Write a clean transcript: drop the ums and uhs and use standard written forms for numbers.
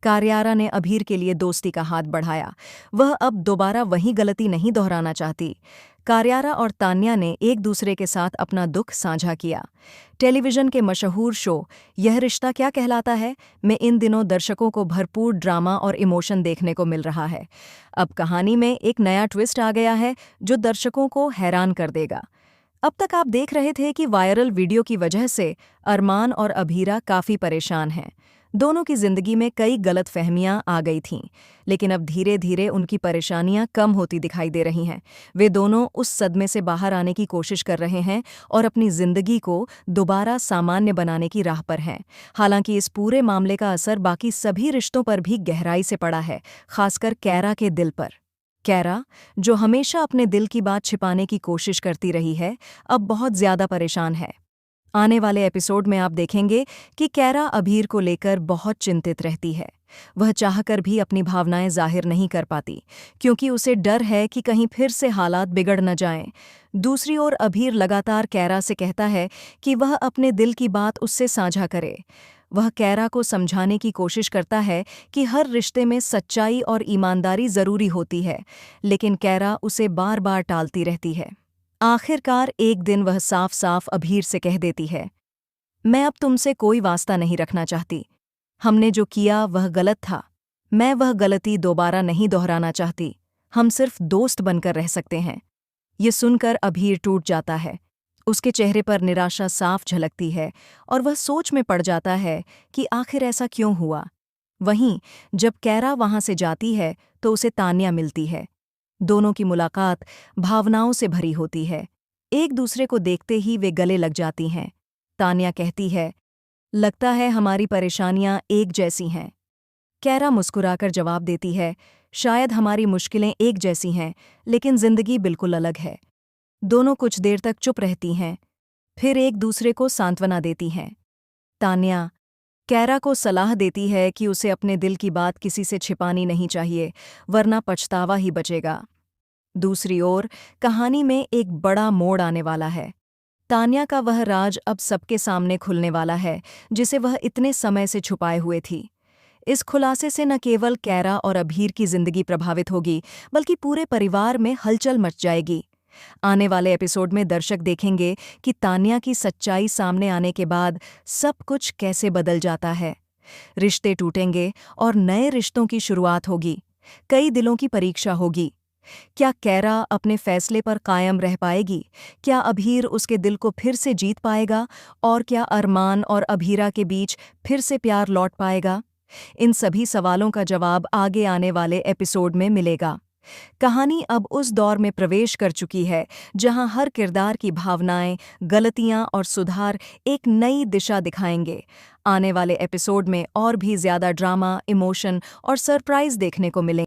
कारियारा ने अभीर के लिए दोस्ती का हाथ बढ़ाया। वह अब दोबारा वही गलती नहीं दोहराना चाहती। कारियारा और तान्या ने एक दूसरे के साथ अपना दुख साझा किया। टेलीविजन के मशहूर शो यह रिश्ता क्या कहलाता है में इन दिनों दर्शकों को भरपूर ड्रामा और इमोशन देखने को मिल रहा है। अब कहानी में एक नया ट्विस्ट आ गया है जो दर्शकों को हैरान कर देगा। अब तक आप देख रहे थे कि वायरल वीडियो की वजह से अरमान और अभीरा काफ़ी परेशान हैं। दोनों की जिंदगी में कई गलतफहमियां आ गई थीं, लेकिन अब धीरे धीरे उनकी परेशानियां कम होती दिखाई दे रही हैं। वे दोनों उस सदमे से बाहर आने की कोशिश कर रहे हैं और अपनी जिंदगी को दोबारा सामान्य बनाने की राह पर हैं। हालांकि इस पूरे मामले का असर बाकी सभी रिश्तों पर भी गहराई से पड़ा है, खासकर कैरा के दिल पर। कैरा, जो हमेशा अपने दिल की बात छिपाने की कोशिश करती रही है, अब बहुत ज्यादा परेशान है। आने वाले एपिसोड में आप देखेंगे कि कैरा अभीर को लेकर बहुत चिंतित रहती है। वह चाहकर भी अपनी भावनाएं जाहिर नहीं कर पाती, क्योंकि उसे डर है कि कहीं फिर से हालात बिगड़ न जाएं। दूसरी ओर अभीर लगातार कैरा से कहता है कि वह अपने दिल की बात उससे साझा करे। वह कैरा को समझाने की कोशिश करता है कि हर रिश्ते में सच्चाई और ईमानदारी जरूरी होती है, लेकिन कैरा उसे बार बार टालती रहती है। आखिरकार एक दिन वह साफ साफ अभीर से कह देती है, मैं अब तुमसे कोई वास्ता नहीं रखना चाहती। हमने जो किया वह गलत था। मैं वह गलती दोबारा नहीं दोहराना चाहती। हम सिर्फ दोस्त बनकर रह सकते हैं। ये सुनकर अभीर टूट जाता है। उसके चेहरे पर निराशा साफ झलकती है और वह सोच में पड़ जाता है कि आखिर ऐसा क्यों हुआ। वहीं जब कैरा वहां से जाती है तो उसे तान्या मिलती है। दोनों की मुलाकात भावनाओं से भरी होती है। एक दूसरे को देखते ही वे गले लग जाती हैं। तान्या कहती है, लगता है हमारी परेशानियां एक जैसी हैं। कैरा मुस्कुराकर जवाब देती है, शायद हमारी मुश्किलें एक जैसी हैं, लेकिन जिंदगी बिल्कुल अलग है। दोनों कुछ देर तक चुप रहती हैं, फिर एक दूसरे को सांत्वना देती हैं। तान्या कैरा को सलाह देती है कि उसे अपने दिल की बात किसी से छिपानी नहीं चाहिए, वरना पछतावा ही बचेगा। दूसरी ओर कहानी में एक बड़ा मोड़ आने वाला है। तान्या का वह राज अब सबके सामने खुलने वाला है, जिसे वह इतने समय से छुपाए हुए थी। इस खुलासे से न केवल कैरा और अभीर की जिंदगी प्रभावित होगी, बल्कि पूरे परिवार में हलचल मच जाएगी। आने वाले एपिसोड में दर्शक देखेंगे कि तान्या की सच्चाई सामने आने के बाद सब कुछ कैसे बदल जाता है। रिश्ते टूटेंगे और नए रिश्तों की शुरुआत होगी। कई दिलों की परीक्षा होगी। क्या कैरा अपने फैसले पर कायम रह पाएगी? क्या अभीर उसके दिल को फिर से जीत पाएगा? और क्या अरमान और अभीरा के बीच फिर से प्यार लौट पाएगा? इन सभी सवालों का जवाब आगे आने वाले एपिसोड में मिलेगा। कहानी अब उस दौर में प्रवेश कर चुकी है जहां हर किरदार की भावनाएं, गलतियां और सुधार एक नई दिशा दिखाएंगे। आने वाले एपिसोड में और भी ज्यादा ड्रामा, इमोशन और सरप्राइज देखने को मिलेंगे।